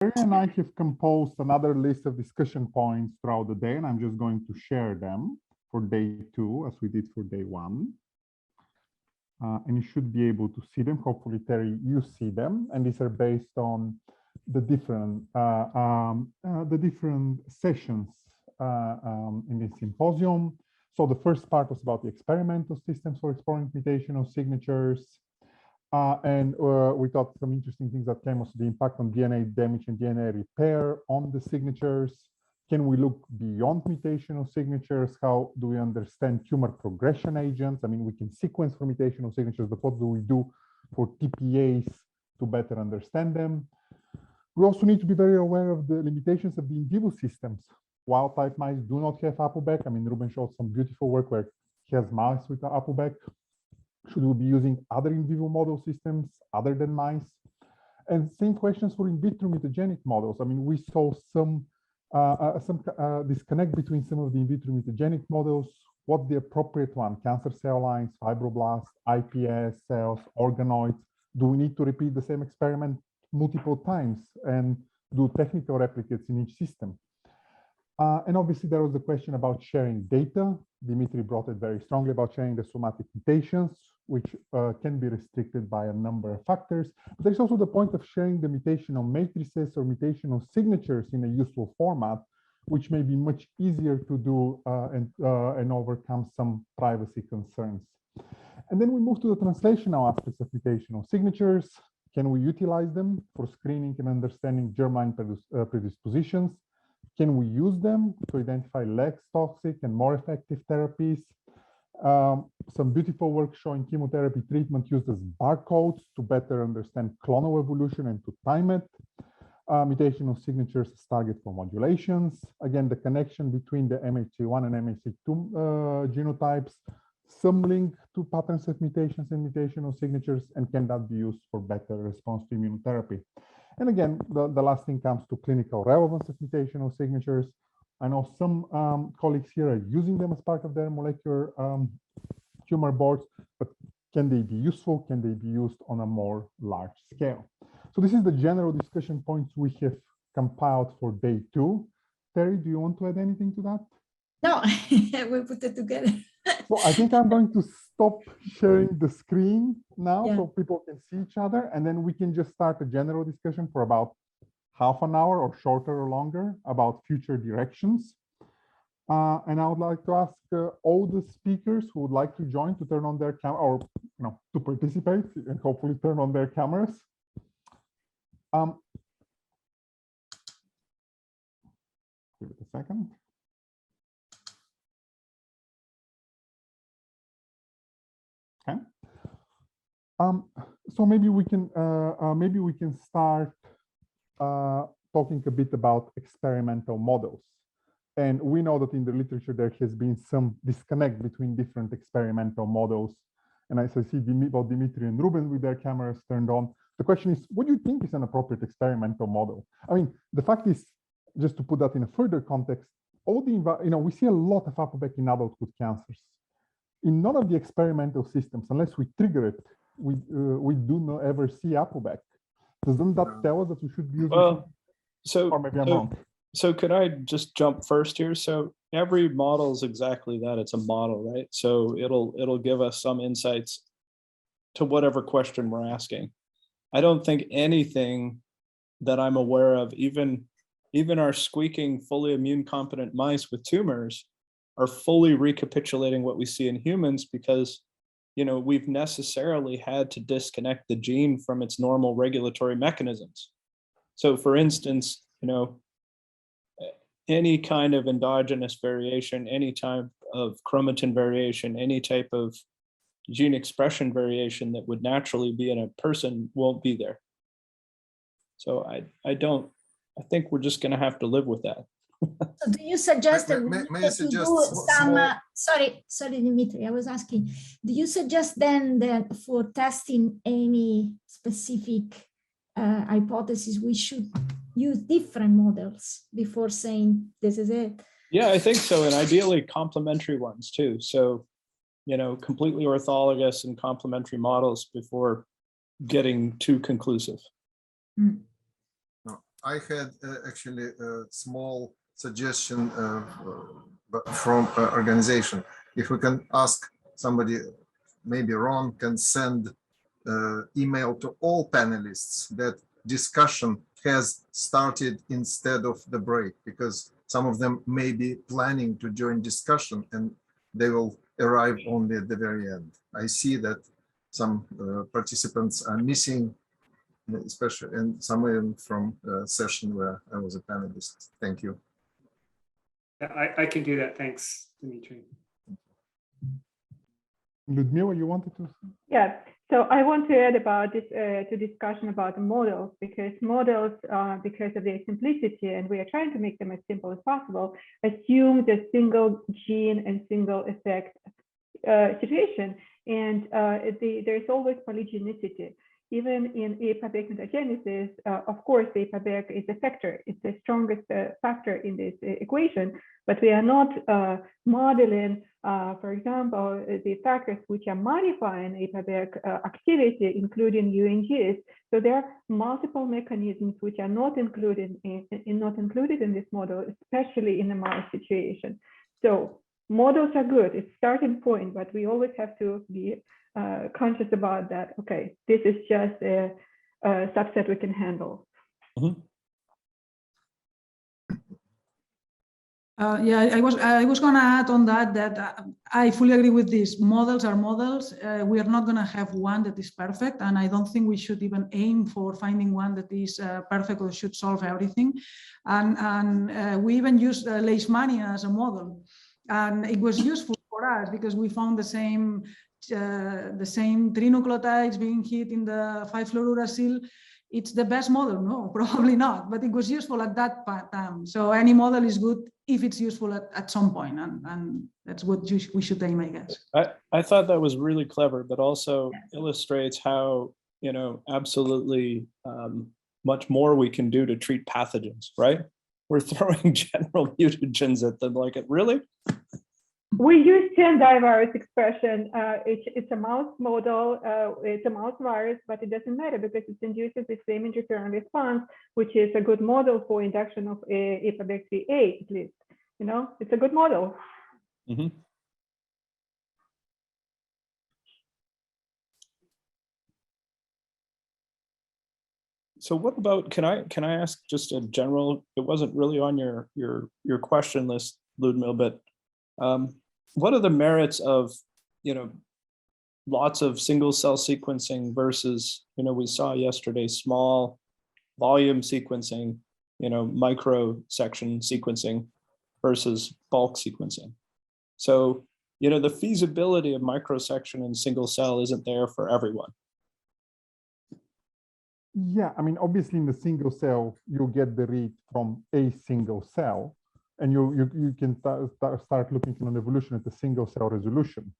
And I have composed another list of discussion points throughout the day, and I'm just going to share them for day 2 as we did for day 1. And you should be able to see them. Hopefully, Terry, you see them. And these are based on the different sessions in this symposium. So the first part was about the experimental systems for exploring mutational signatures. We thought some interesting things that came, also the impact on DNA damage and DNA repair on the signatures. Can we look beyond mutational signatures? How do we understand tumor progression agents? I mean, we can sequence for mutational signatures, but what do we do for TPAs to better understand them? We also need to be very aware of the limitations of the in vivo systems. Wild-type mice do not have ApoBec. I mean, Ruben showed some beautiful work where he has mice with ApoBec. Should we be using other in vivo model systems other than mice? And same questions for in vitro mutagenic models. I mean, we saw some disconnect between some of the in vitro mutagenic models. What's the appropriate one? Cancer cell lines, fibroblasts, iPS cells, organoids. Do we need to repeat the same experiment multiple times and do technical replicates in each system? And obviously, there was the question about sharing data. Dimitri brought it very strongly about sharing the somatic mutations, which can be restricted by a number of factors. But there's also the point of sharing the mutational matrices or mutational signatures in a useful format, which may be much easier to do and overcome some privacy concerns. And then we move to the translational aspects of mutational signatures. Can we utilize them for screening and understanding germline predispositions? Can we use them to identify less toxic and more effective therapies? Some beautiful work showing chemotherapy treatment uses barcodes to better understand clonal evolution and to time it. Mutational signatures as target for modulations. Again, the connection between the MHC1 and MHC2 genotypes, some link to patterns of mutations and mutational signatures, and can that be used for better response to immunotherapy? And again, the last thing comes to clinical relevance of mutational signatures. I know some colleagues here are using them as part of their molecular tumor boards, but can they be useful? Can they be used on a more large scale? So this is the general discussion points we have compiled for day 2. Terry, do you want to add anything to that? No, we put it together. So I think I'm going to stop sharing the screen now so people can see each other, and then we can just start a general discussion for about half an hour or shorter or longer about future directions. And I would like to ask all the speakers who would like to join to turn on their camera or to participate and hopefully turn on their cameras. Give it a second. Okay. So maybe we can start talking a bit about experimental models. And we know that in the literature there has been some disconnect between different experimental models. And as I see Dimitri and Ruben with their cameras turned on, the question is, what do you think is an appropriate experimental model? I mean, the fact is, just to put that in a further context, all the we see a lot of ApoBec in adulthood cancers. In none of the experimental systems, unless we trigger it, we do not ever see ApoBec. Doesn't that tell us that we should be using? Well, so or maybe I'm wrong. So could I just jump first here? So every model is exactly that. It's a model, right? So it'll give us some insights to whatever question we're asking. I don't think anything that I'm aware of, even our squeaking, fully immune competent mice with tumors, are fully recapitulating what we see in humans because, we've necessarily had to disconnect the gene from its normal regulatory mechanisms. So for instance, any kind of endogenous variation, any type of chromatin variation, any type of gene expression variation that would naturally be in a person won't be there. So I think we're just going to have to live with that. So do you suggest that may I suggest some sorry Dimitri, I was asking, do you suggest then that for testing any specific hypothesis we should use different models before saying this is it? Yeah, I think so, and ideally complementary ones too. So completely orthologous and complementary models before getting too conclusive. I had actually a small suggestion from organization. If we can ask somebody, maybe Ron can send email to all panelists that discussion has started instead of the break, because some of them may be planning to join discussion and they will arrive only at the very end. I see that some participants are missing, especially, and some from a session where I was a panelist. Thank you. I can do that. Thanks, Dimitri. Ludmila, you wanted to? Yeah, so I want to add about this to discussion about the models, because models, because of their simplicity, and we are trying to make them as simple as possible, assume the single gene and single effect situation, and there's always polygenicity. Even in APABEC mutagenesis, of course, APABEC is a factor. It's the strongest factor in this equation, but we are not modeling, for example, the factors which are modifying APABEC activity, including UNGs. So there are multiple mechanisms which are not included in this model, especially in the mouse situation. So models are good, it's starting point, but we always have to be conscious about that. Okay, this is just a subset we can handle. Mm-hmm. Yeah, I was going to add on that I fully agree with this. Models are models. We are not going to have one that is perfect, and I don't think we should even aim for finding one that is perfect or should solve everything. And we even used Leishmania as a model, and it was useful for us because we found the same trinucleotides being hit in the 5-fluorouracil. It's the best model? No, probably not, but it was useful at that time. So any model is good if it's useful at some point, and that's what we should aim, I guess. I thought that was really clever, but also illustrates how, absolutely much more we can do to treat pathogens, right? We're throwing general mutagens at them, like, really? We use Tendai virus expression. It's a mouse model, it's a mouse virus, but it doesn't matter because it induces the same interferon response, which is a good model for induction of APABEC3A, at least. It's a good model. Mm-hmm. So what about, can I ask just a general, it wasn't really on your question list, Ludmila, but what are the merits of, lots of single cell sequencing versus, we saw yesterday, small volume sequencing, micro section sequencing versus bulk sequencing. So, the feasibility of microsection and single cell isn't there for everyone. Yeah, I mean, obviously in the single cell, you get the read from a single cell, and you can start looking on evolution at the single cell resolution.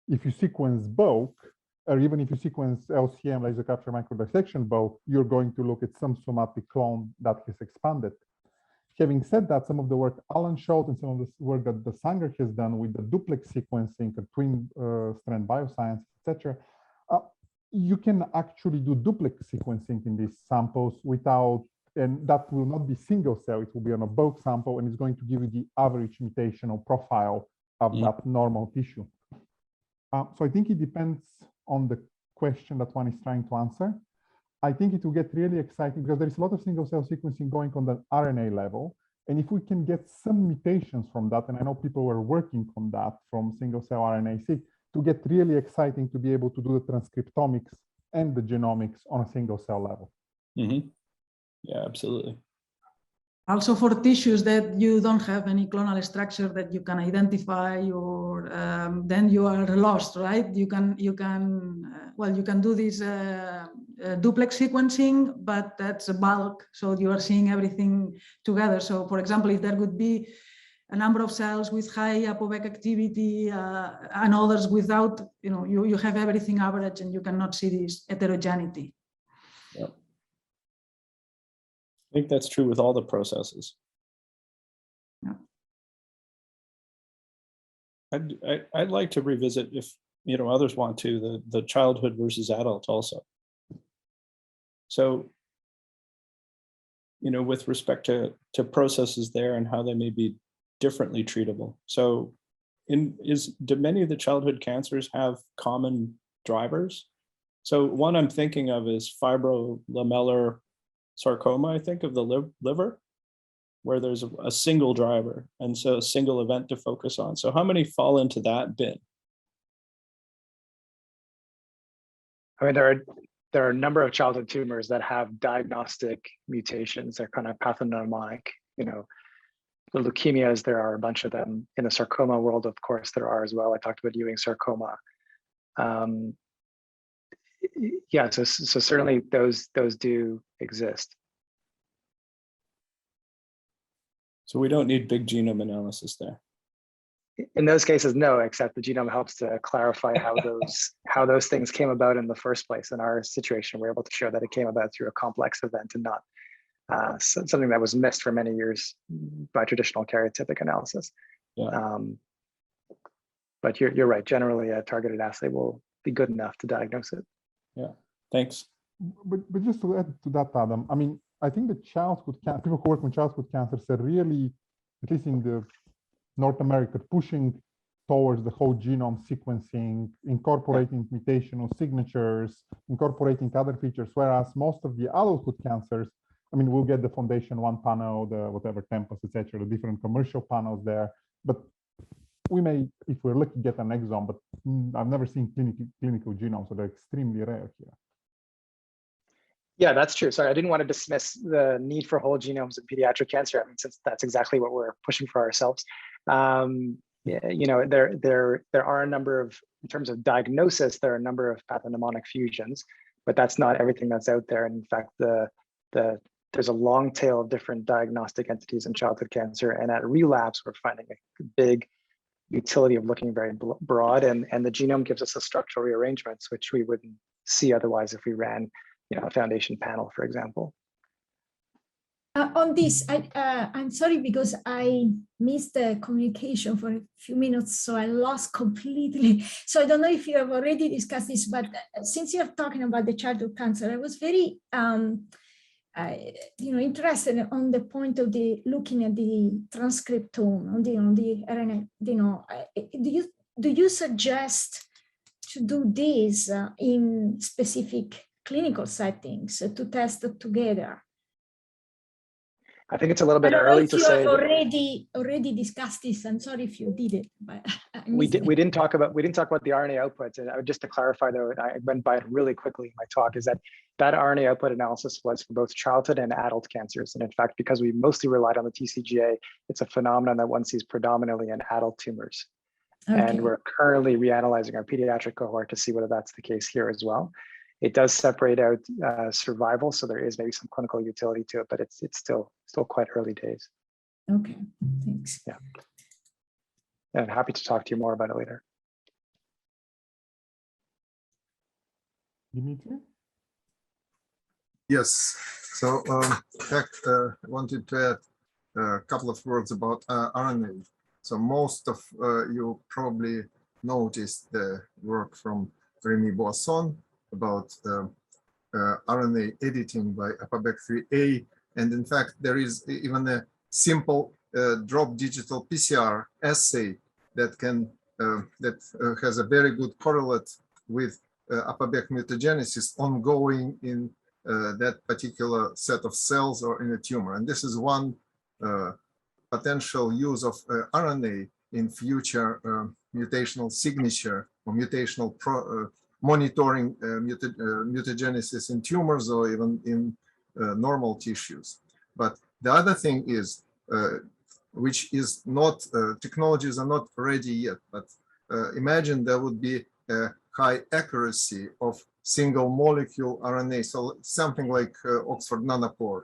If you sequence bulk, or even if you sequence LCM, laser capture microdissection bulk, you're going to look at some somatic clone that has expanded. Having said that, some of the work Alan showed and some of the work that the Sanger has done with the duplex sequencing, twin strand bioscience, etc., you can actually do duplex sequencing in these samples without, and that will not be single cell, it will be on a bulk sample, and it's going to give you the average mutational profile of that normal tissue. So I think it depends on the question that one is trying to answer. I think it will get really exciting because there is a lot of single cell sequencing going on the RNA level. And if we can get some mutations from that, and I know people were working on that from single cell RNA-seq, to get really exciting to be able to do the transcriptomics and the genomics on a single cell level. Mm-hmm. Yeah, absolutely. Also for tissues that you don't have any clonal structure that you can identify, or then you are lost, right? You can do this duplex sequencing, but that's a bulk, so you are seeing everything together. So, for example, if there could be a number of cells with high APOBEC activity and others without, you have everything average, and you cannot see this heterogeneity. Yep. I think that's true with all the processes. Yeah. I'd like to revisit, if others want to, the childhood versus adult also. So with respect to processes there and how they may be differently treatable. So do many of the childhood cancers have common drivers? So one I'm thinking of is fibrolamellar sarcoma, I think, of the liver, where there's a single driver, and so a single event to focus on. So how many fall into that bin? I mean, there are a number of childhood tumors that have diagnostic mutations. They're kind of pathognomonic. The leukemias, there are a bunch of them. In the sarcoma world, of course, there are as well. I talked about Ewing sarcoma. Yeah, so certainly those do exist. So we don't need big genome analysis there. In those cases, no, except the genome helps to clarify how those things came about in the first place. In our situation, we're able to show that it came about through a complex event and not something that was missed for many years by traditional karyotypic analysis. Yeah. But you're right. Generally, a targeted assay will be good enough to diagnose it. Yeah. Thanks. But just to add to that, Adam, I mean, I think the people who work on childhood cancers are really, at least in the North America, pushing towards the whole genome sequencing, incorporating mutational signatures, incorporating other features, whereas most of the adulthood cancers, I mean, we'll get the Foundation One panel, the whatever Tempus, etc., the different commercial panels there, but we may, if we're lucky, get an exome, but I've never seen clinical genomes, so they're extremely rare here. Yeah, that's true. Sorry, I didn't want to dismiss the need for whole genomes in pediatric cancer. I mean, since that's exactly what we're pushing for ourselves. Yeah, there are a number of, in terms of diagnosis, there are a number of pathognomonic fusions, but that's not everything that's out there. And in fact, there's a long tail of different diagnostic entities in childhood cancer, and at relapse, we're finding a big utility of looking very broad, and the genome gives us a structural rearrangements, which we wouldn't see otherwise if we ran a foundation panel, for example. On this, I'm sorry because I missed the communication for a few minutes, so I lost completely. So I don't know if you have already discussed this, but since you're talking about the childhood cancer, I was very interested on the point of looking at the transcriptome on the RNA. Do you suggest to do this in specific clinical settings to test together? I think it's a little bit early to say. Already discussed this. I'm sorry if you did it, but we didn't talk about the RNA output. And just to clarify, though, I went by it really quickly in my talk. Is that RNA output analysis was for both childhood and adult cancers, and in fact, because we mostly relied on the TCGA, it's a phenomenon that one sees predominantly in adult tumors. Okay. And we're currently reanalyzing our pediatric cohort to see whether that's the case here as well. It does separate out survival, so there is maybe some clinical utility to it, but it's still quite early days. Okay, thanks. Yeah, and I'm happy to talk to you more about it later. Dimitri? Yes. So, in fact, I wanted to add a couple of words about RNA. So most of you probably noticed the work from Remy Boisson about RNA editing by APOBEC3A. And in fact, there is even a simple drop digital PCR assay that has a very good correlate with APOBEC mutagenesis ongoing in that particular set of cells or in a tumor. And this is one potential use of RNA in future mutational signature or mutational monitoring mutagenesis in tumors or even in normal tissues. But the other thing is, which is not, technologies are not ready yet, but imagine there would be a high accuracy of single molecule RNA, so something like Oxford Nanopore,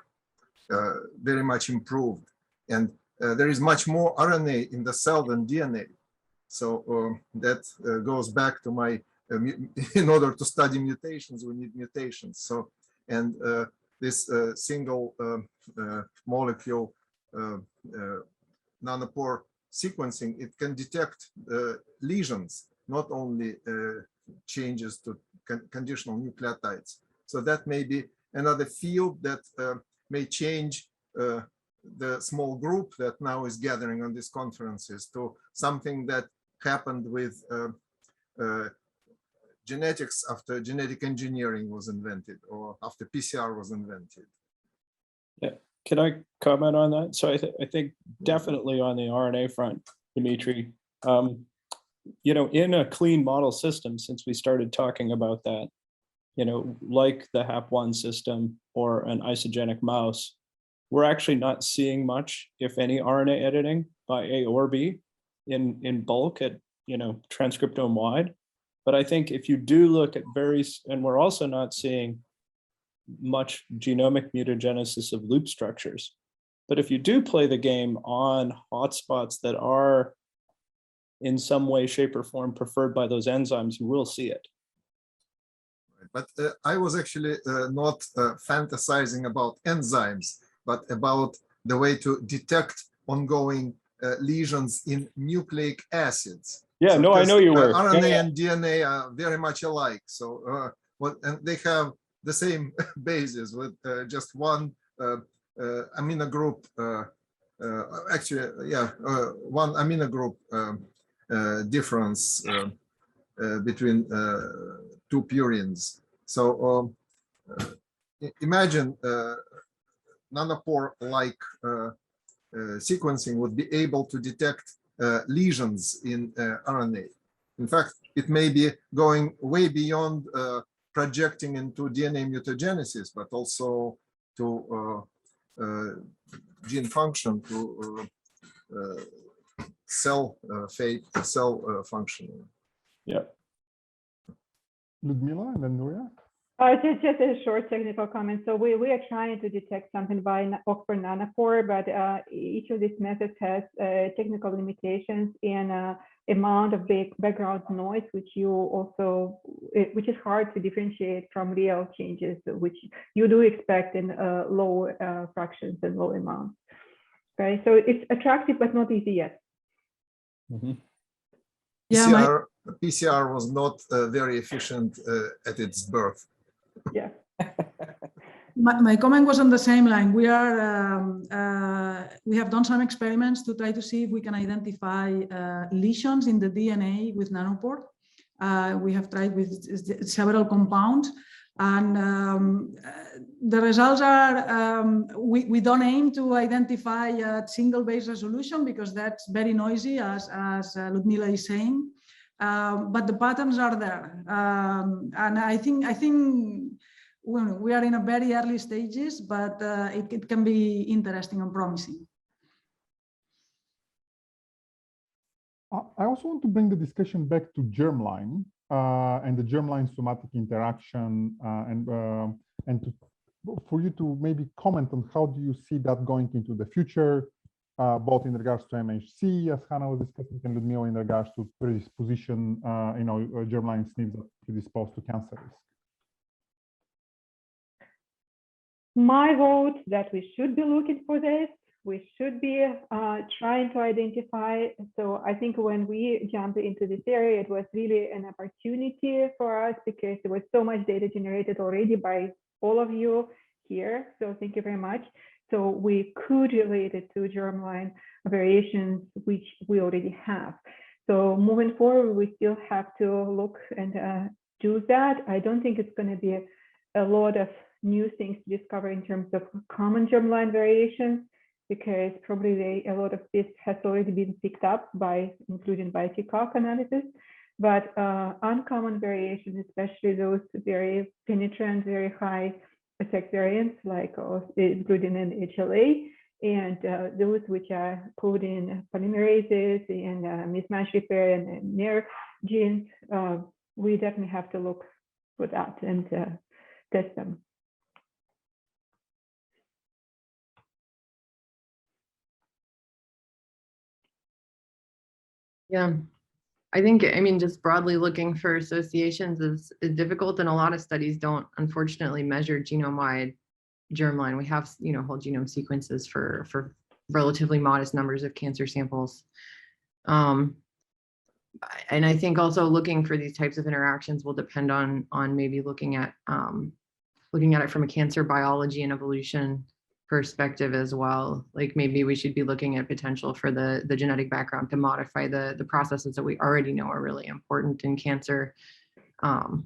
very much improved. And there is much more RNA in the cell than DNA. So that goes back to my, in order to study mutations, we need mutations. So, and this single molecule nanopore sequencing, it can detect lesions, not only changes to conditional nucleotides. So that may be another field that may change the small group that now is gathering on these conferences to something that happened with genetics after genetic engineering was invented or after PCR was invented. Yeah, can I comment on that? So I think definitely on the RNA front, Dimitri, you know, in a clean model system, since we started talking about that, you know, like the HAP1 system or an isogenic mouse, we're actually not seeing much, if any, RNA editing by A or B in bulk at, you know, transcriptome wide. But I think if you do look at and we're also not seeing much genomic mutagenesis of loop structures. But if you do play the game on hotspots that are in some way, shape, or form preferred by those enzymes, you will see it. But I was actually not fantasizing about enzymes, but about the way to detect ongoing lesions in nucleic acids. Yeah, So no, I know you were. RNA and DNA are very much alike. So and they have the same basis with just one amino group. Actually, yeah, one amino group difference between two purines. So imagine nanopore-like sequencing would be able to detect lesions in RNA. In fact, it may be going way beyond projecting into DNA mutagenesis, but also to gene function, to cell fate, cell functioning. Yeah. Ludmila and then Nuria. Just a short technical comment. So we are trying to detect something by Oxford Nanopore, but each of these methods has technical limitations and amount of big background noise, which is hard to differentiate from real changes, which you do expect in low fractions and low amounts. Okay, so it's attractive but not easy yet. Mm-hmm. Yeah, PCR was not very efficient at its birth. Yeah. My comment was on the same line. We have done some experiments to try to see if we can identify lesions in the DNA with nanopore. We have tried with several compounds, and the results are we don't aim to identify a single base resolution because that's very noisy, as Ludmila is saying. But the patterns are there, and I think we are in a very early stages, but it can be interesting and promising. I also want to bring the discussion back to germline and the germline somatic interaction, for you to maybe comment on how do you see that going into the future, both in regards to MHC, as Hannah was discussing, and Ludmila in regards to predisposition, germline SNPs that predispose to cancer risk. My vote that we should be looking for this. We should be trying to identify. So I think when we jumped into this area, it was really an opportunity for us because there was so much data generated already by all of you here. So thank you very much. So we could relate it to germline variations, which we already have. So moving forward, we still have to look and do that. I don't think it's going to be a lot of new things to discover in terms of common germline variations, because probably a lot of this has already been picked up by, including by TCOC analysis. But uncommon variations, especially those very penetrant, very high effect variants, like including in HLA, and those which are coding polymerases and mismatch repair and NER genes, we definitely have to look for that and test them. Yeah, I think, I mean, just broadly looking for associations is difficult, and a lot of studies don't, unfortunately, measure genome-wide germline. We have, whole genome sequences for relatively modest numbers of cancer samples. And I think also looking for these types of interactions will depend on maybe looking at it from a cancer biology and evolution perspective as well. Like maybe we should be looking at potential for the genetic background to modify the processes that we already know are really important in cancer. And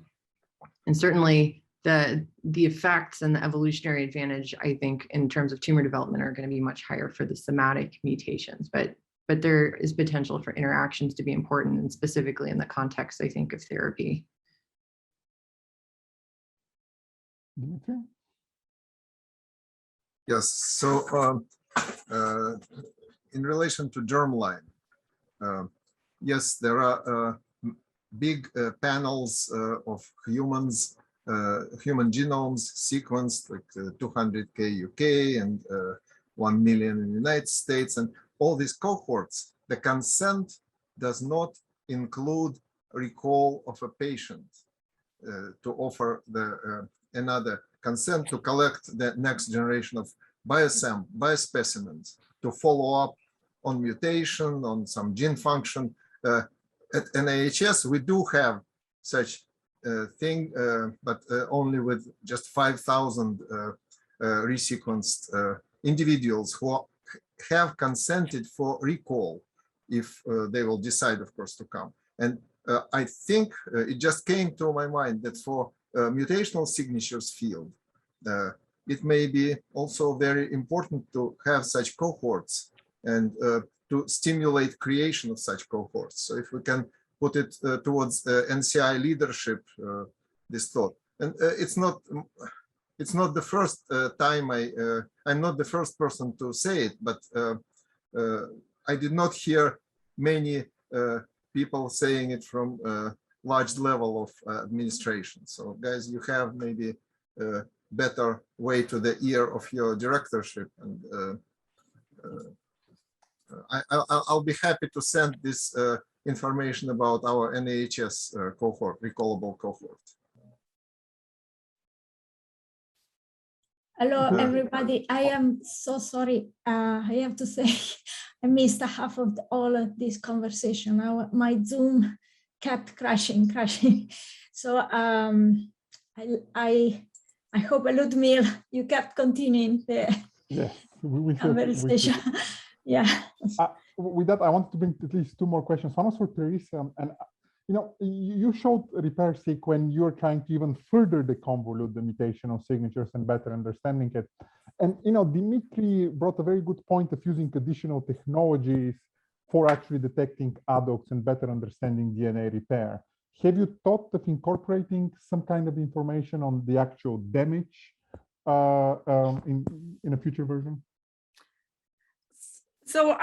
certainly the effects and the evolutionary advantage, I think, in terms of tumor development are going to be much higher for the somatic mutations, but there is potential for interactions to be important, and specifically in the context, I think, of therapy. Dimitri? Yes, so in relation to germline, yes, there are big panels of humans, human genomes sequenced, like 200K UK and 1 million in the United States, and all these cohorts. The consent does not include recall of a patient to offer the another consent to collect the next generation of biospecimens to follow up on mutation, on some gene function. At NIHS, we do have such thing, but only with just 5,000 resequenced individuals who have consented for recall if they will decide, of course, to come. And I think it just came to my mind that for mutational signatures field, it may be also very important to have such cohorts and to stimulate creation of such cohorts. So if we can put it towards NCI leadership, this thought. And it's not the first time I'm not the first person to say it, but I did not hear many people saying it from large level of administration. So guys, you have maybe a better way to the ear of your directorship, and I'll be happy to send this information about our NIHS cohort, recallable cohort. Hello, everybody. I am so sorry. I have to say, I missed half of all of this conversation. My Zoom kept crashing. So I hope, Ludmila, you kept continuing the conversation. Yeah. With that, I want to bring at least two more questions. One was for Teresa, and you know, you showed Repair-seq when you're trying to even further deconvolute the mutational signatures and better understanding it. And you know, Dimitri brought a very good point of using additional technologies for actually detecting adducts and better understanding DNA repair. Have you thought of incorporating some kind of information on the actual damage in a future version? So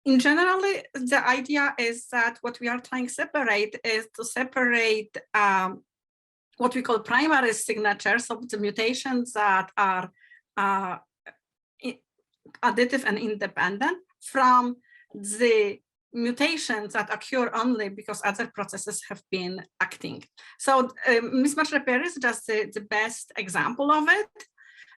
in general, the idea is that what we are trying to separate is to separate what we call primary signatures of the mutations that are additive and independent from the mutations that occur only because other processes have been acting. So mismatch repair is just the best example of it,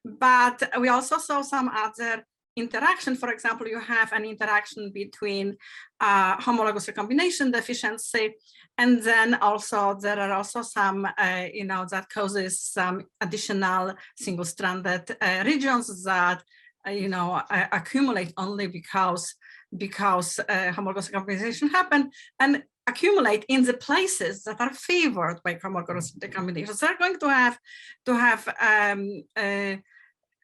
but we also saw some other interaction. For example, you have an interaction between homologous recombination deficiency, and then also there are also some, you know, that causes some additional single-stranded regions that, you know, accumulate only because homologous recombination happened and accumulate in the places that are favored by homologous recombination. So they're going to have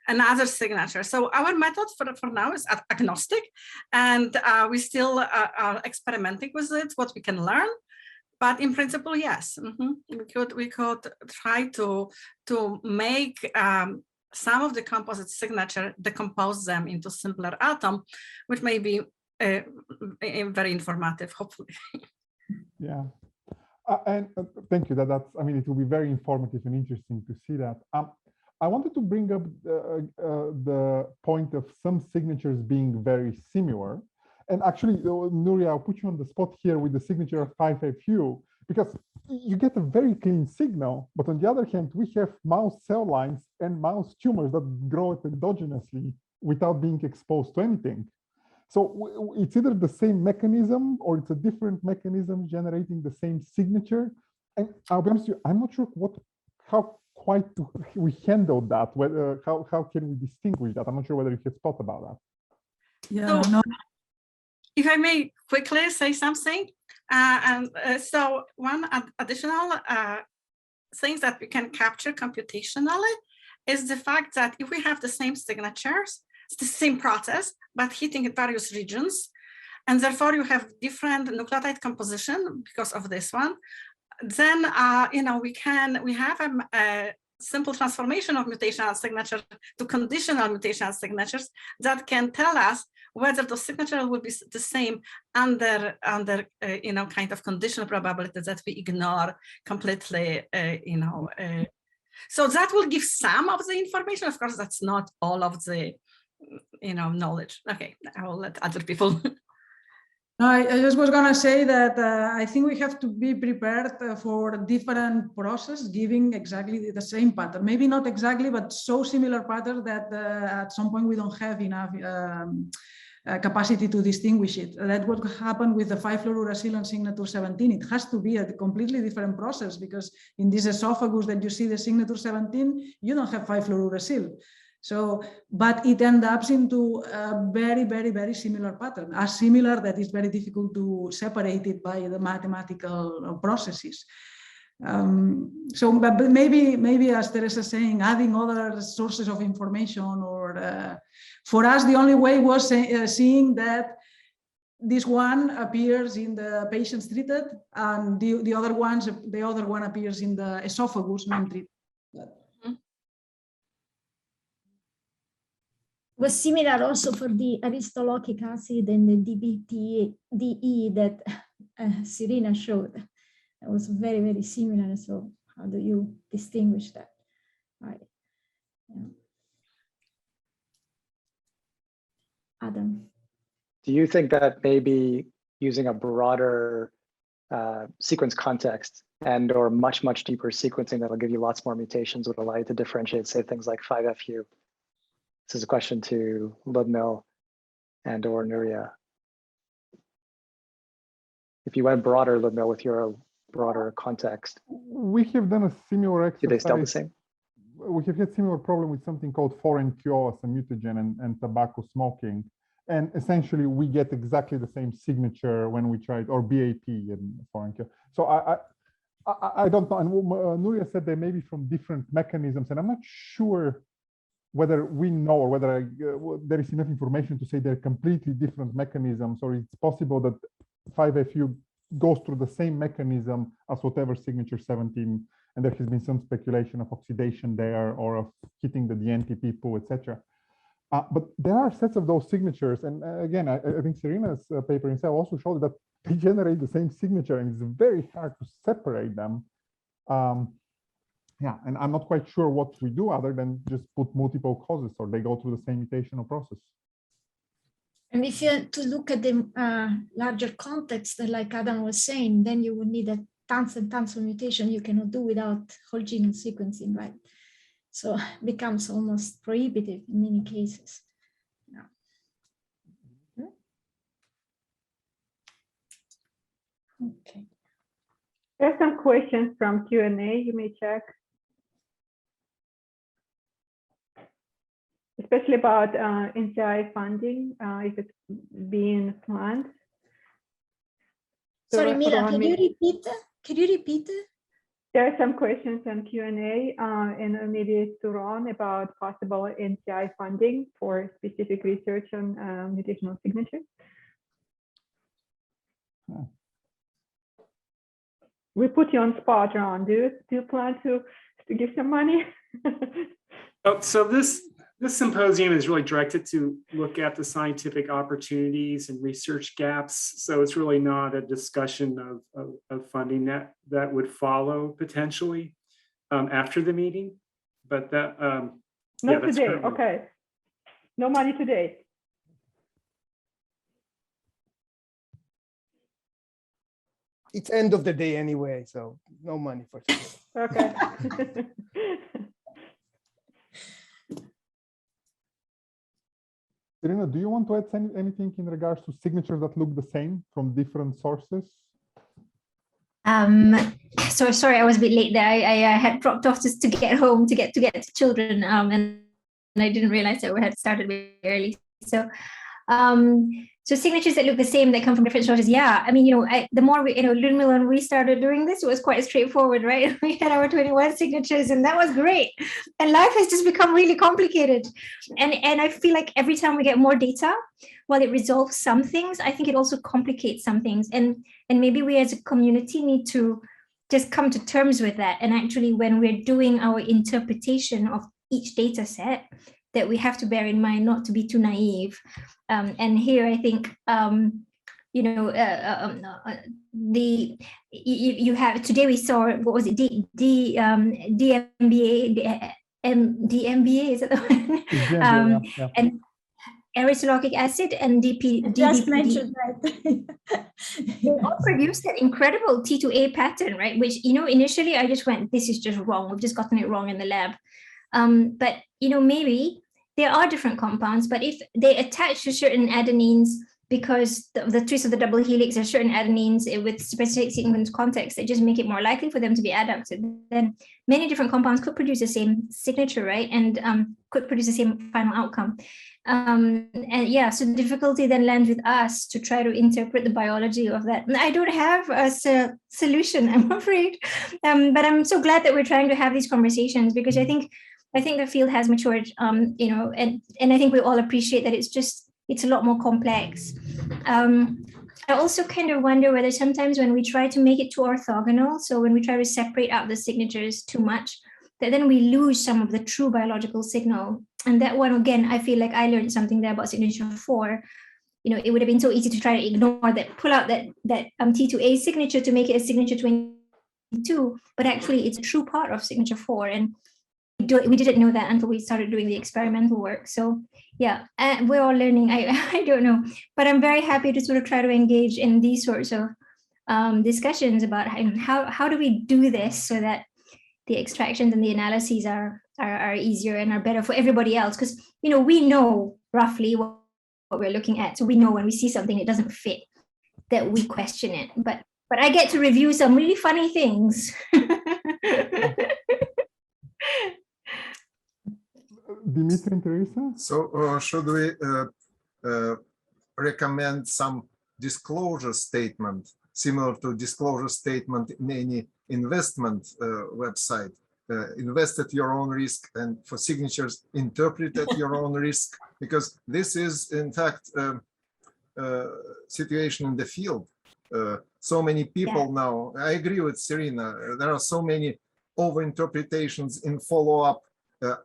another signature. So our method for now is agnostic, and we still are experimenting with it, what we can learn. But in principle, yes, we could try to make some of the composite signature, decompose them into simpler atom, which may be very informative, hopefully. Yeah. And thank you. That's, I mean, it will be very informative and interesting to see that. I wanted to bring up the point of some signatures being very similar. And actually, Nuria, I'll put you on the spot here with the signature of 5FU, because you get a very clean signal. But on the other hand, we have mouse cell lines and mouse tumors that grow endogenously without being exposed to anything. So it's either the same mechanism or it's a different mechanism generating the same signature. And I'll be honest with you, I'm not sure how quite we handled that. Whether how can we distinguish that? I'm not sure whether you have thought about that. Yeah, So- no, If I may quickly say something, so one additional things that we can capture computationally is the fact that if we have the same signatures, it's the same process, but hitting in various regions, and therefore you have different nucleotide composition because of this one, then we have a simple transformation of mutational signature to conditional mutational signatures that can tell us whether those signatures will be the same under kind of conditional probability that we ignore completely, So that will give some of the information. Of course, that's not all of the, knowledge. Okay, I will let other people. no, I just was gonna say that I think we have to be prepared for different process giving exactly the same pattern. Maybe not exactly, but so similar pattern that at some point we don't have enough capacity to distinguish it. That's what happened with the 5-fluorouracil and signature 17. It has to be a completely different process because in this esophagus that you see the signature 17, you don't have 5-fluorouracil. So, but it ends up into a very, very, very similar pattern, as similar that it's very difficult to separate it by the mathematical processes. So, but maybe as Teresa is saying, adding other sources of information, or for us, the only way was seeing that this one appears in the patients treated, and the other one appears in the esophagus non-treated. Was similar also for the aristolochic acid and the DBTDE that Serena showed. It was very, very similar. So how do you distinguish that? Right. Yeah. Adam. Do you think that maybe using a broader sequence context and or much, much deeper sequencing that'll give you lots more mutations would allow you to differentiate, say, things like 5FU? This is a question to Ludmil and or Nuria. If you went broader, Ludmil, with your broader context. We have done a similar exercise. Do they still the same? We have had similar problem with something called 4NQO as a mutagen and tobacco smoking. And essentially we get exactly the same signature when we tried, or BAP and 4NQO. So I don't know. And Nuria said they may be from different mechanisms, and I'm not sure whether we know or whether there is enough information to say they're completely different mechanisms, or it's possible that 5FU goes through the same mechanism as whatever signature 17, and there has been some speculation of oxidation there or of hitting the DNTP pool, etc. But there are sets of those signatures, and again, I think Serena's paper in Cell also showed that they generate the same signature, and it's very hard to separate them. Yeah, and I'm not quite sure what we do other than just put multiple causes, or they go through the same mutational process. And if you to look at the larger context, like Adam was saying, then you would need tons and tons of mutation you cannot do without whole genome sequencing, right? So it becomes almost prohibitive in many cases. Yeah. Okay. There's some questions from Q&A, you may check. Especially about NCI funding, if it's being planned. So sorry, Mira, can you repeat? Can you repeat? There are some questions on Q&A, and maybe to Ron about possible NCI funding for specific research on mutational signatures. We put you on spot, Ron. Do you plan to give some money? Oh, so this symposium is really directed to look at the scientific opportunities and research gaps. So it's really not a discussion of funding that would follow potentially after the meeting. But that not today. Okay, no money today. It's end of the day anyway, so no money for today. Okay. Serena, do you want to add anything in regards to signatures that look the same from different sources? So sorry, I was a bit late there. I had dropped off just to get home to get to children, and I didn't realize that we had started very early. So, so signatures that look the same that come from different sources. Yeah, I mean, the more we, Ludmila, when we started doing this, it was quite straightforward, right? We had our 21 signatures, and that was great. And life has just become really complicated. And I feel like every time we get more data, while it resolves some things, I think it also complicates some things. And maybe we as a community need to just come to terms with that. And actually, when we're doing our interpretation of each data set, that we have to bear in mind not to be too naive. And here, I think, you have, today we saw, what was it, DMBA, DMBA, is that the one? Yeah. And aristolochic acid and Just mentioned that. They all produce that incredible T2A pattern, right? Which, initially I just went, this is just wrong. We've just gotten it wrong in the lab. But, maybe there are different compounds, but if they attach to certain adenines, because the twist of the double helix are certain adenines with specific sequence context that just make it more likely for them to be adducted, then many different compounds could produce the same signature, right? And could produce the same final outcome. And yeah, so the difficulty then lands with us to try to interpret the biology of that. And I don't have a solution, I'm afraid, but I'm so glad that we're trying to have these conversations, because I think the field has matured, and I think we all appreciate that it's a lot more complex. I also kind of wonder whether sometimes when we try to make it too orthogonal, so when we try to separate out the signatures too much, that then we lose some of the true biological signal. And that one, again, I feel like I learned something there about signature 4. It would have been so easy to try to ignore that, pull out that T2A signature to make it a signature 22, but actually it's a true part of signature 4. And we didn't know that until we started doing the experimental work. So yeah, we're all learning. I don't know, but I'm very happy to sort of try to engage in these sorts of discussions about how do we do this so that the extractions and the analyses are easier and are better for everybody else. Because, we know roughly what we're looking at. So we know when we see something that doesn't fit, that we question it. But I get to review some really funny things. Dimitri and Teresa? So should we recommend some disclosure statement similar to disclosure statement in any investment website? Invest at your own risk, and for signatures, interpret at your own risk, because this is in fact situation in the field. So many people now, I agree with Serena, there are so many overinterpretations in follow-up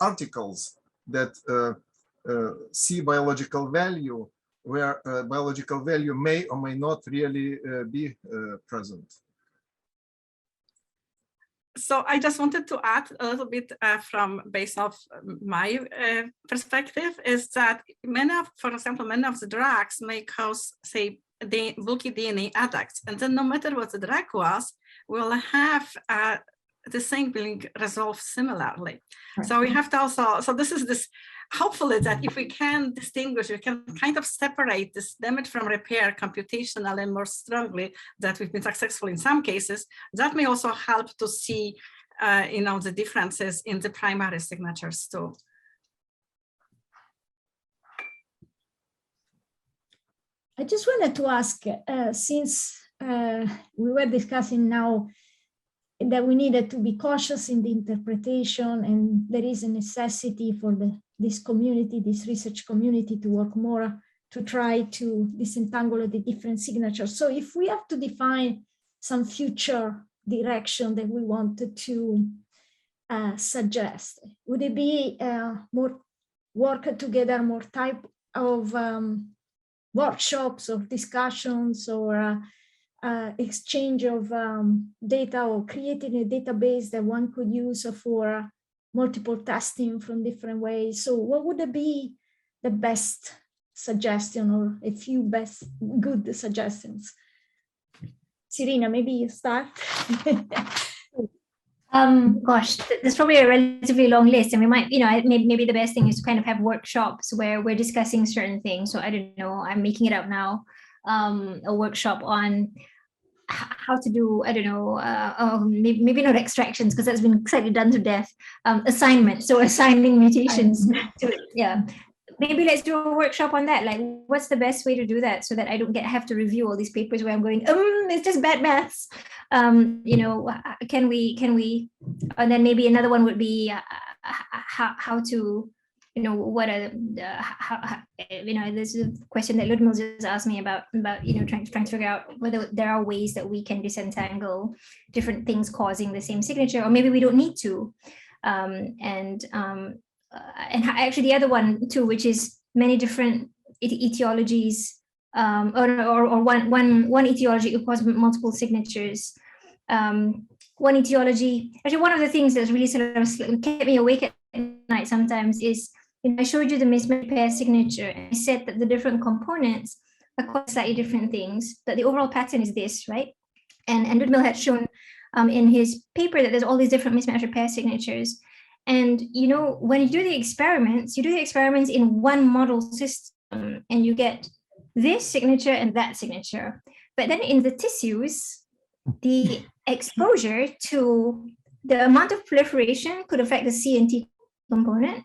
articles that see biological value where biological value may or may not really be present. So I just wanted to add a little bit from based off my perspective, is that for example, many of the drugs may cause, say, the bulky DNA adducts, and then no matter what the drug was, we'll have the same being resolved similarly. Right. So we have to also, so this is this, hopefully that if we can distinguish, we can kind of separate this damage from repair computationally more strongly, that we've been successful in some cases, that may also help to see, the differences in the primary signatures too. I just wanted to ask, since we were discussing now that we needed to be cautious in the interpretation, and there is a necessity for this community, this research community, to work more to try to disentangle the different signatures. So if we have to define some future direction that we wanted to suggest, would it be more work together, more type of workshops or discussions, or exchange of data, or creating a database that one could use for multiple testing from different ways? So what would be the best suggestion, or a few good suggestions? Serena, maybe you start. Gosh, there's probably a relatively long list, and we might, maybe the best thing is to kind of have workshops where we're discussing certain things. So I don't know, I'm making it up now. A workshop on how to do, I don't know, maybe not extractions because that's been slightly done to death. Assignment, so assigning mutations to it. Yeah. Maybe let's do a workshop on that. Like, what's the best way to do that so that I don't have to review all these papers where I'm going, it's just bad maths. You know, can we, and then maybe another one would be how to, you know, what are you know, this is a question that Ludmila just asked me about, you know, trying to figure out whether there are ways that we can disentangle different things causing the same signature, or maybe we don't need to. And actually the other one too, which is many different etiologies, or one etiology who causes multiple signatures. One etiology, actually one of the things that's really sort of kept me awake at night sometimes is, you know, I showed you the mismatch pair signature and I said that the different components are quite slightly different things, but the overall pattern is this, right? And Ludmila had shown in his paper that there's all these different mismatch repair signatures. And, you know, when you do the experiments in one model system and you get this signature and that signature. But then in the tissues, the exposure to the amount of proliferation could affect the C and T component.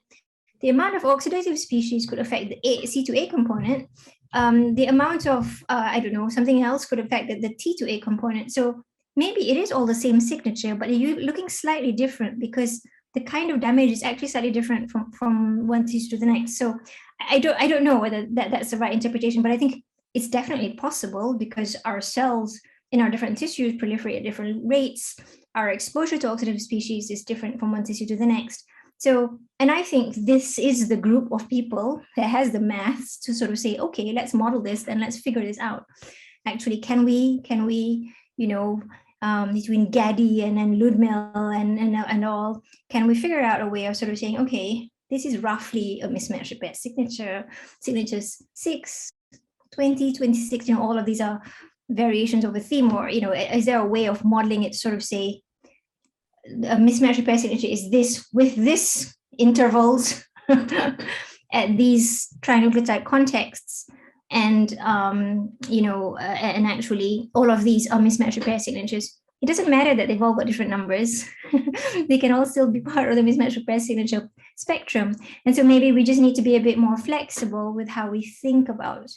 The amount of oxidative species could affect the C2A component. The amount of, I don't know, something else could affect the T2A component. So maybe it is all the same signature, but you're looking slightly different because the kind of damage is actually slightly different from one tissue to the next. So I don't know whether that's the right interpretation, but I think it's definitely possible because our cells in our different tissues proliferate at different rates. Our exposure to oxidative species is different from one tissue to the next. So, and I think this is the group of people that has the maths to sort of say, okay, let's model this and let's figure this out. Actually, can we, you know, between Gadi and then Ludmila and all, can we figure out a way of sort of saying, okay, this is roughly a mismatch repair signature, signatures 6, 20, 26, you know, all of these are variations of a theme, or, you know, is there a way of modeling it to sort of say, a mismatch repair signature is this with this intervals at these trinucleotide contexts, and you know, and actually all of these are mismatch repair signatures. It doesn't matter that they've all got different numbers. They can all still be part of the mismatch repair signature spectrum. And so maybe we just need to be a bit more flexible with how we think about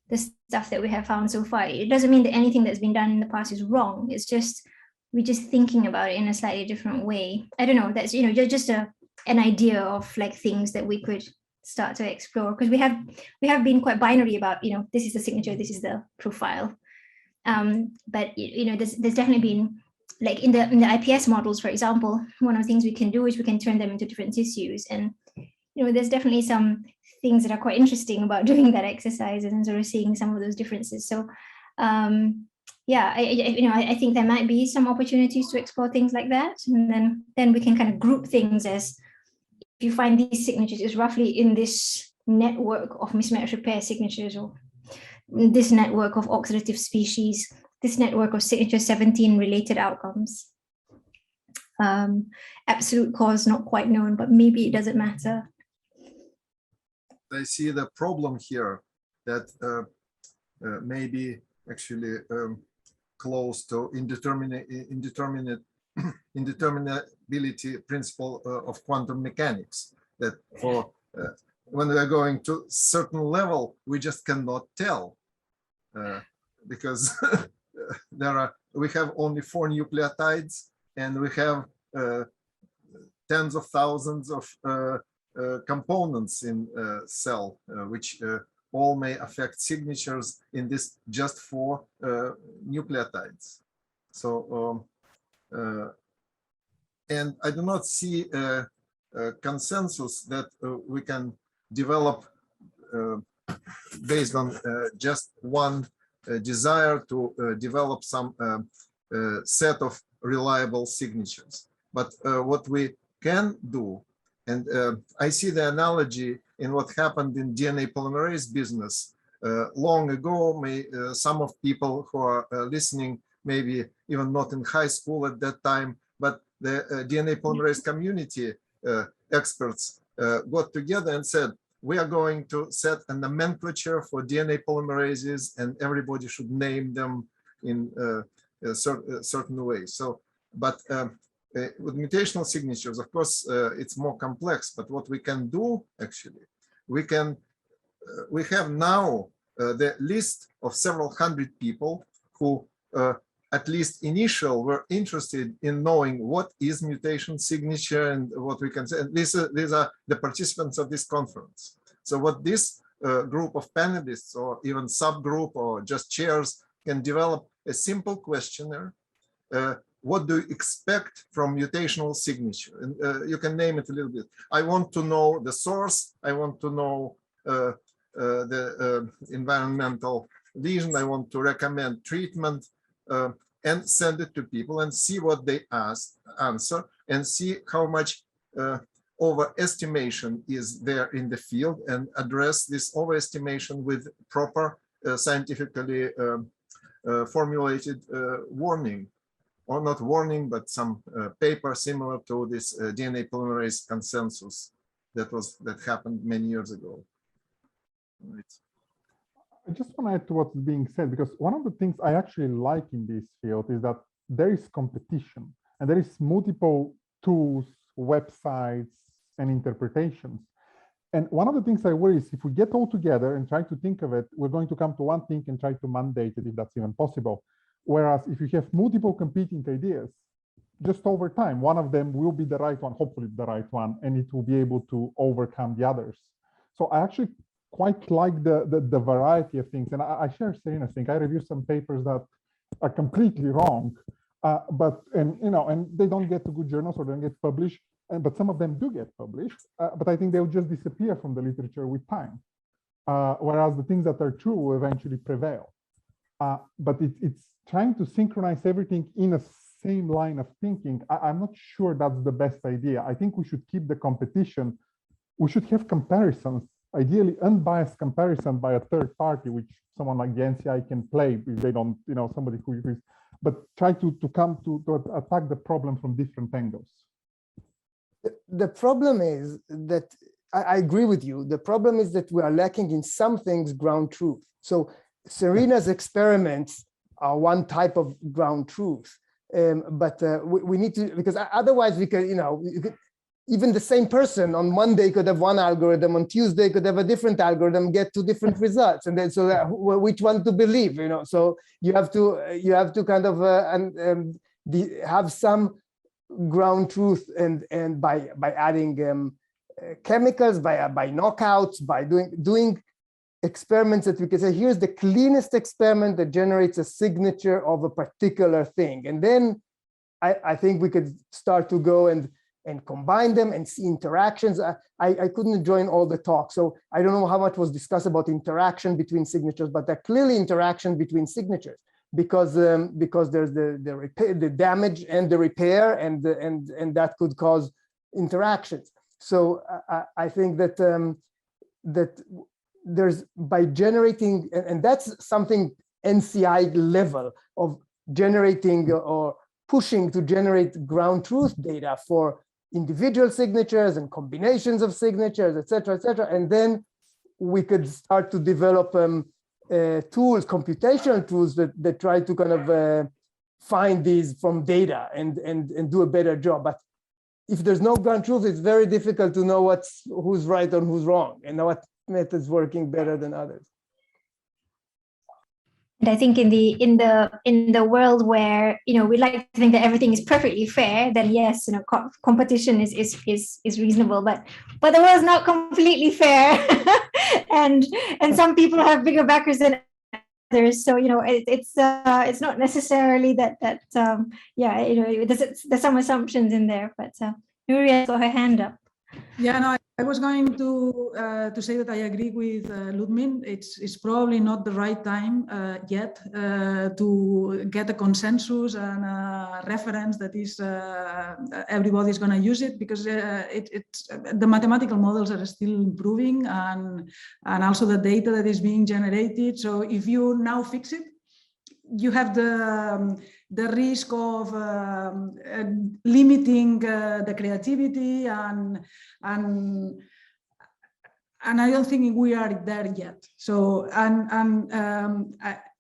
the stuff that we have found so far. It doesn't mean that anything that's been done in the past is wrong. It's just we're just thinking about it in a slightly different way. I don't know, that's, you know, just an idea of like things that we could start to explore, because we have been quite binary about, you know, this is the signature, this is the profile. But you know, there's definitely been, like in the IPS models, for example, one of the things we can do is we can turn them into different tissues, and you know, there's definitely some things that are quite interesting about doing that exercise and sort of seeing some of those differences. So yeah, I think there might be some opportunities to explore things like that, and then we can kind of group things as, if you find these signatures is roughly in this network of mismatch repair signatures, or this network of oxidative species, this network of signature 17 related outcomes. Absolute cause not quite known, but maybe it doesn't matter. I see the problem here that maybe actually close to indeterminability principle of quantum mechanics, that for when we are going to certain level, we just cannot tell because we have only 4 nucleotides and we have tens of thousands of components in cell, which all may affect signatures in this just 4 nucleotides. So, and I do not see a consensus that we can develop based on just one desire to develop some set of reliable signatures. But what we can do, and I see the analogy in what happened in DNA polymerase business long ago. Some of people who are listening, maybe even not in high school at that time, but the DNA polymerase community experts got together and said, we are going to set a nomenclature for DNA polymerases, and everybody should name them in certain way. So, but with mutational signatures, of course, it's more complex. But what we can do actually, we have now the list of several hundred people who, at least initial, were interested in knowing what is mutation signature and what we can say. And these are the participants of this conference. So what this group of panelists or even subgroup or just chairs can develop a simple questionnaire. What do you expect from mutational signature? And you can name it a little bit. I want to know the source. I want to know the environmental lesion. I want to recommend treatment, and send it to people and see what they answer and see how much overestimation is there in the field, and address this overestimation with proper scientifically formulated warning, or not warning, but some paper similar to this DNA polymerase consensus that happened many years ago. Right. I just want to add to what's being said, because one of the things I actually like in this field is that there is competition and there is multiple tools, websites, and interpretations. And one of the things I worry is if we get all together and try to think of it, we're going to come to one thing and try to mandate it if that's even possible. Whereas if you have multiple competing ideas, just over time, one of them will be the right one, hopefully the right one, and it will be able to overcome the others. So I actually quite like the variety of things. And I share Serena's thing. I review some papers that are completely wrong, and they don't get to good journals or don't get published. But some of them do get published, but I think they'll just disappear from the literature with time. Whereas the things that are true will eventually prevail. But it's trying to synchronize everything in a same line of thinking. I'm not sure that's the best idea. I think we should keep the competition. We should have comparisons, ideally unbiased comparison by a third party, which someone like the NCI can play if they don't, somebody who is, but try to come to attack the problem from different angles. The problem is that I agree with you. The problem is that we are lacking in some things ground truth. So Serena's experiments are one type of ground truth, but we need to, because otherwise we could, even the same person on Monday could have one algorithm, on Tuesday could have a different algorithm, get two different results, and then which one to believe? So you have to kind of have some ground truth, and by adding chemicals, by knockouts, by doing experiments that we can say, here's the cleanest experiment that generates a signature of a particular thing. And then I think we could start to go and combine them and see interactions. I couldn't join all the talk, so I don't know how much was discussed about interaction between signatures, but there are clearly interaction between signatures, because there's the repair, the damage and the repair, and that could cause interactions. So I think that that there's, by generating, and that's something NCI level of generating or pushing to generate ground truth data for individual signatures and combinations of signatures, et cetera, and then we could start to develop tools, computational tools that try to kind of find these from data and do a better job. But if there's no ground truth, it's very difficult to know who's right and who's wrong, and what method's working better than others. And I think in the world where we like to think that everything is perfectly fair, then yes, competition is reasonable. But the world's not completely fair, and some people have bigger backers than others. So it's not necessarily that there's some assumptions in there. But Nuria got her hand up. Yeah, no, I was going to say that I agree with Ludmila. It's probably not the right time yet to get a consensus and a reference that is everybody's going to use it, because the mathematical models are still improving, and also the data that is being generated. So if you now fix it, you have the risk of limiting the creativity, and I don't think we are there yet. So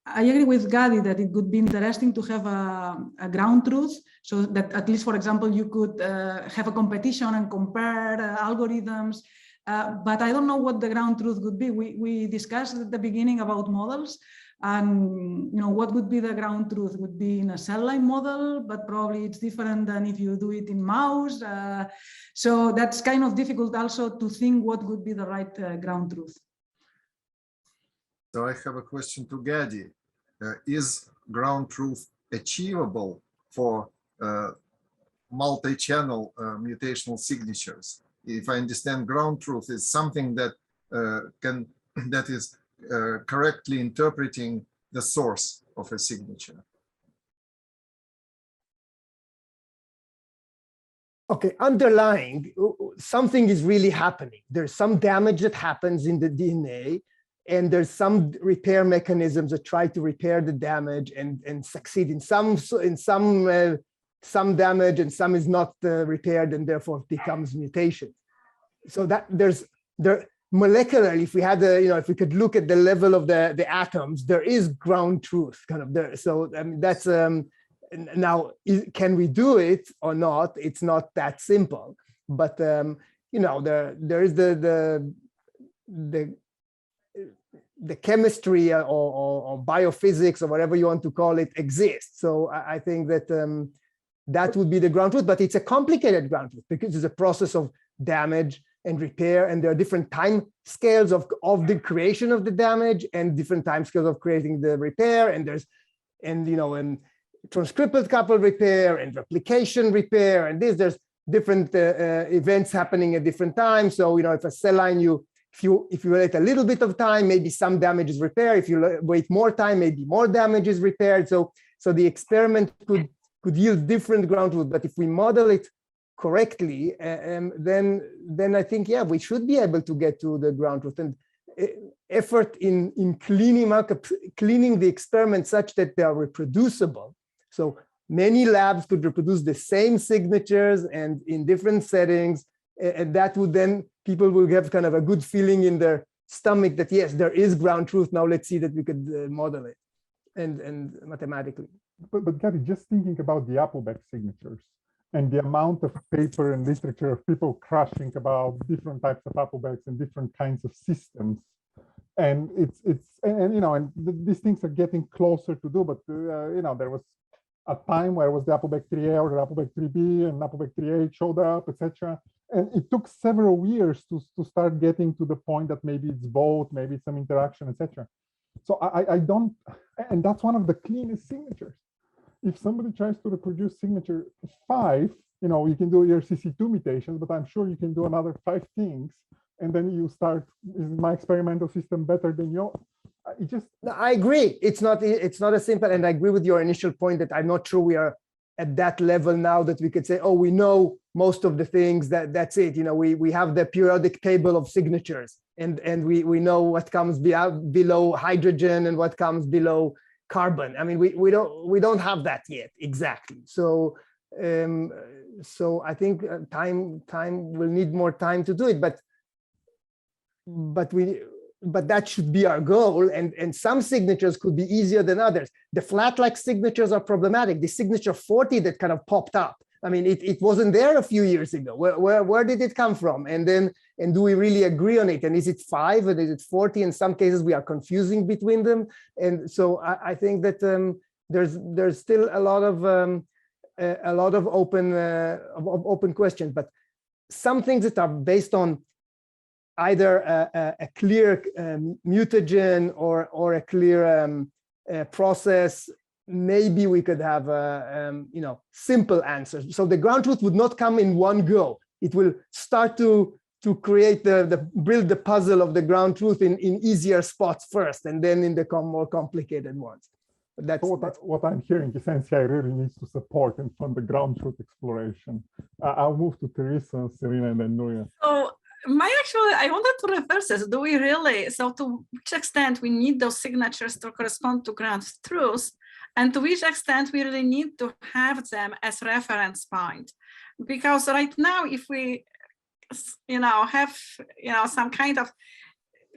I agree with Gadi that it would be interesting to have a ground truth, so that at least, for example, you could have a competition and compare algorithms. But I don't know what the ground truth would be. We discussed at the beginning about models, and what would be the ground truth? Would be in a cell line model, but probably it's different than if you do it in mouse. So that's kind of difficult also to think what would be the right ground truth. So I have a question to Gadi. Is ground truth achievable for multi-channel mutational signatures? If I understand, ground truth is something that is correctly interpreting the source of a signature. Okay, underlying, something is really happening. There's some damage that happens in the DNA, and there's some repair mechanisms that try to repair the damage and succeed in some damage, and some is not repaired, and therefore it becomes mutation. So that there molecularly, if we had if we could look at the level of the atoms, there is ground truth kind of there. So I mean, that's now, can we do it or not? It's not that simple, but there is the chemistry or biophysics or whatever you want to call it exists. So I think that that would be the ground truth, but it's a complicated ground truth because it's a process of damage and repair, and there are different time scales of the creation of the damage and different time scales of creating the repair, and there's transcriptal coupled repair and replication repair, and there's different events happening at different times. So if a cell line if you wait a little bit of time, maybe some damage is repaired. If you wait more time, maybe more damage is repaired. So the experiment could yield different ground truth. But if we model it correctly, then I think, yeah, we should be able to get to the ground truth. And effort in cleaning the experiment such that they are reproducible. So many labs could reproduce the same signatures and in different settings, and that would then, people will have kind of a good feeling in their stomach that, yes, there is ground truth. Now let's see that we could model it and mathematically. But Gadi, just thinking about the Appleback signatures and the amount of paper and literature of people crashing about different types of Applebacks and different kinds of systems. And these things are getting closer to do, but there was a time where it was the Appleback 3A or the Appleback 3B and Appleback 3A showed up, etc. And it took several years to start getting to the point that maybe it's both, maybe it's some interaction, etc. So I don't, and that's one of the cleanest signatures. If somebody tries to reproduce signature 5, you can do your CC2 mutations, but I'm sure you can do another 5 things. And then you start, is my experimental system better than yours? No, I agree. It's not as simple. And I agree with your initial point that I'm not sure we are at that level now that we could say, oh, we know most of the things, that's it. We have the periodic table of signatures, and we know what comes below hydrogen and what comes below carbon. I mean, we don't have that yet exactly. So I think time will need more time to do it, but that should be our goal, and some signatures could be easier than others. The flat-like signatures are problematic. The signature 40 that kind of popped up, I mean, it wasn't there a few years ago. Where did it come from? And do we really agree on it? And is it 5 and is it 40? In some cases, we are confusing between them. And so I think that there's still a lot of open questions. But some things that are based on either a clear mutagen or a clear process, maybe we could have simple answers. So the ground truth would not come in one go. It will start to create build the puzzle of the ground truth in easier spots first, and then in the more complicated ones. But that's what I'm hearing is NCI really needs to support and fund the ground truth exploration. I'll move to Teresa, Serena, and then Nuria. So I wanted to reverse this. Do we really, so to which extent we need those signatures to correspond to ground truth, and to which extent we really need to have them as reference point? Because right now, if we, have, some kind of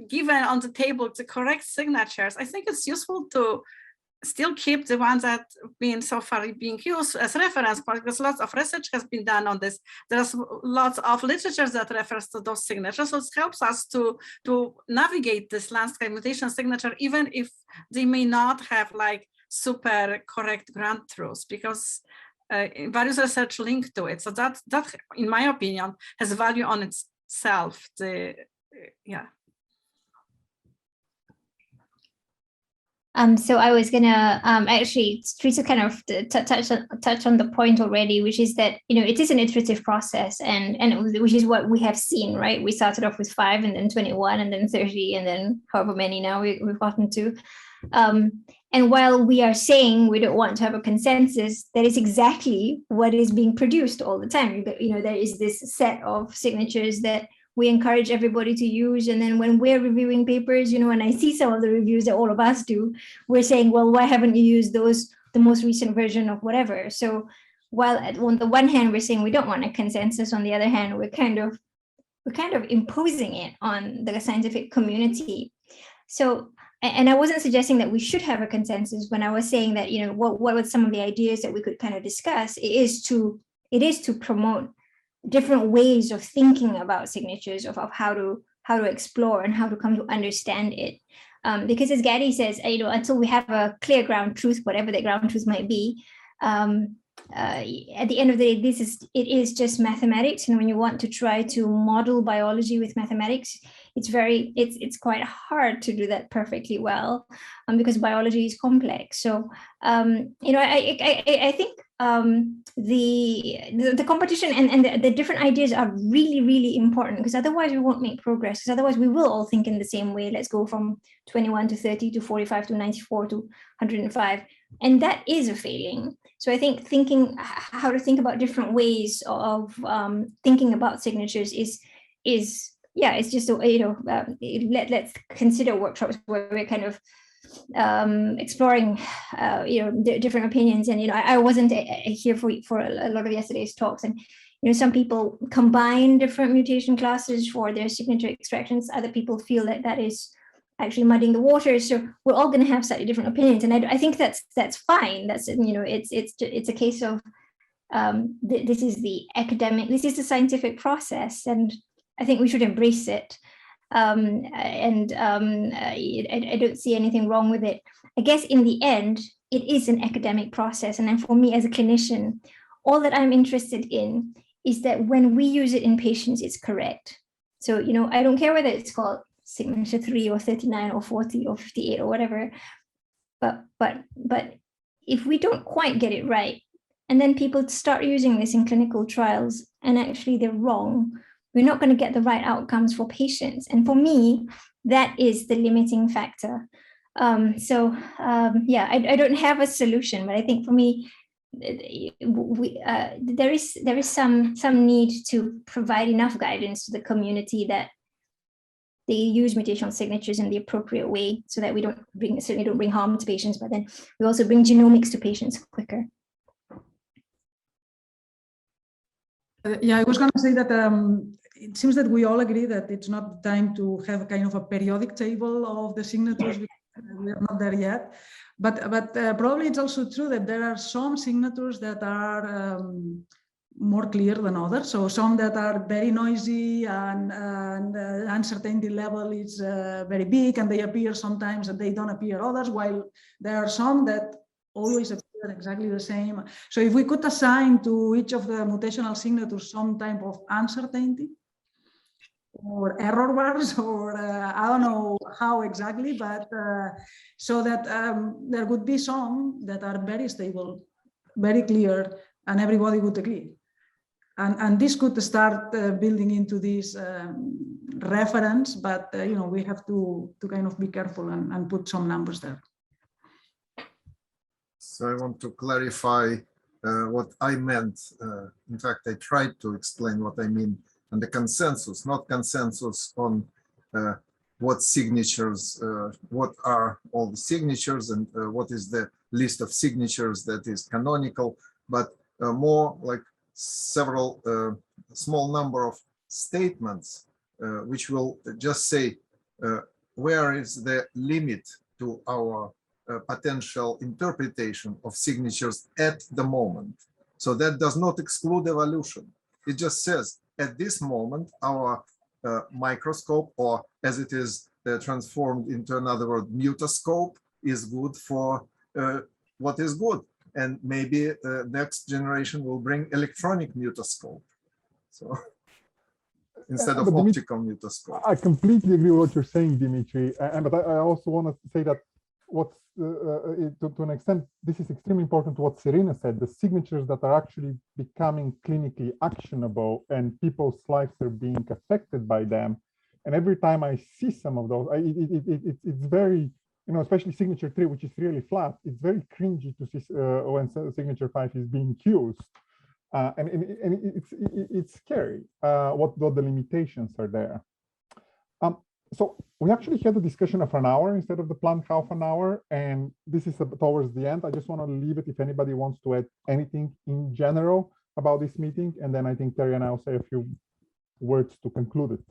given on the table the correct signatures, I think it's useful to still keep the ones that have been so far being used as reference, because lots of research has been done on this. There's lots of literature that refers to those signatures. So it helps us to navigate this landscape mutation signature, even if they may not have like super correct ground truths, because various research linked to it. So that, in my opinion, has value on itself. Yeah. So I was gonna actually, Teresa kind of touch on the point already, which is that, you know, it is an iterative process, and which is what we have seen, right? We started off with 5 and then 21 and then 30 and then however many now we've gotten to. And while we are saying we don't want to have a consensus, that is exactly what is being produced all the time. You know, there is this set of signatures that we encourage everybody to use. And then when we're reviewing papers, you know, and I see some of the reviews that all of us do, we're saying, well, why haven't you used those, the most recent version of whatever? So while on the one hand, we're saying we don't want a consensus, on the other hand, we're kind of imposing it on the scientific community. So, and I wasn't suggesting that we should have a consensus when I was saying that, you know, what were some of the ideas that we could kind of discuss. It is to promote different ways of thinking about signatures, of how to explore and how to come to understand it. Because as Gadi says, you know, until we have a clear ground truth, whatever the ground truth might be, at the end of the day, it is just mathematics. And when you want to try to model biology with mathematics, it's quite hard to do that perfectly well, because biology is complex. So, you know, I think the competition and the different ideas are really, really important, because otherwise we won't make progress, because otherwise we will all think in the same way. Let's go from 21 to 30 to 45 to 94 to 105. And that is a failing. So I think how to think about different ways of thinking about signatures is it's just, you know, let's consider workshops where we're kind of exploring, you know, different opinions. And, you know, I wasn't here for a lot of yesterday's talks, and, you know, some people combine different mutation classes for their signature extractions. Other people feel that is actually muddying the waters. So we're all going to have slightly different opinions, and I think that's fine. That's, you know, it's a case of this is the scientific process, and I think we should embrace it. I don't see anything wrong with it. I guess in the end, it is an academic process. And then for me as a clinician, all that I'm interested in is that when we use it in patients, it's correct. So, you know, I don't care whether it's called signature 3 or 39 or 40 or 58 or whatever, but if we don't quite get it right, and then people start using this in clinical trials and actually they're wrong, we're not going to get the right outcomes for patients. And for me, that is the limiting factor. Yeah, I don't have a solution, but I think for me, there is some need to provide enough guidance to the community that they use mutational signatures in the appropriate way, so that we certainly don't bring harm to patients, but then we also bring genomics to patients quicker. Yeah, I was going to say that it seems that we all agree that it's not time to have a kind of a periodic table of the signatures. We are not there yet. But probably it's also true that there are some signatures that are more clear than others. So some that are very noisy and uncertainty level is very big, and they appear sometimes and they don't appear others, while there are some that always appear exactly the same. So if we could assign to each of the mutational signatures some type of uncertainty or error bars, or I don't know how exactly, but so that there would be some that are very stable, very clear, and everybody would agree. And this could start building into this reference, but you know, we have to kind of be careful and put some numbers there. So I want to clarify what I meant. In fact, I tried to explain what I mean on the consensus, not consensus on what signatures, what are all the signatures, and what is the list of signatures that is canonical, but more like several small number of statements which will just say where is the limit to our potential interpretation of signatures at the moment. So that does not exclude evolution. It just says at this moment, our microscope, or as it is transformed into another word, mutoscope, is good for what is good. And maybe next generation will bring electronic mutoscope. So instead of Dimitri, optical mutoscope. I completely agree with what you're saying, Dimitri. But I also want to say that what's to an extent, this is extremely important to what Serena said, the signatures that are actually becoming clinically actionable and people's lives are being affected by them. And every time I see some of those, it's very, especially signature 3, which is really flat, it's very cringy to see when signature 5 is being used. And it's scary what the limitations are there. So we actually had a discussion of an hour instead of the planned half an hour, and this is towards the end. I just want to leave it if anybody wants to add anything in general about this meeting, and then I think Terry and I will say a few words to conclude it.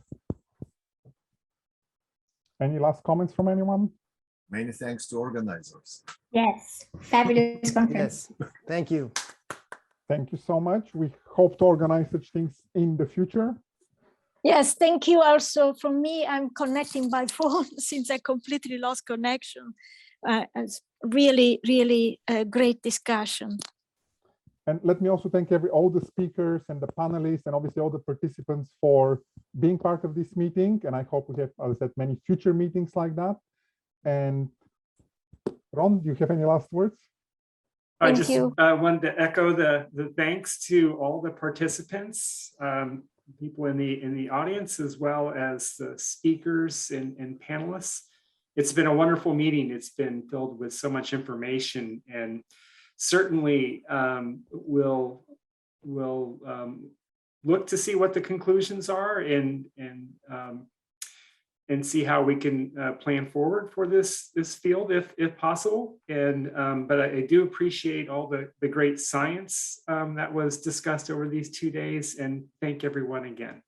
Any last comments from anyone? Many thanks to organizers. Yes, fabulous conference. Yes, thank you. Thank you so much. We hope to organize such things in the future. Yes, thank you also from me. I'm connecting by phone since I completely lost connection. It's really, really a great discussion. And let me also thank all the speakers and the panelists and obviously all the participants for being part of this meeting. And I hope we have, as I said, many future meetings like that. And Ron, do you have any last words? I just wanted to echo the thanks to all the participants, people in the audience, as well as the speakers and panelists. It's been a wonderful meeting. It's been filled with so much information, and certainly we'll look to see what the conclusions are and see how we can plan forward for this field if possible. And but I do appreciate all the great science that was discussed over these 2 days, and thank everyone again.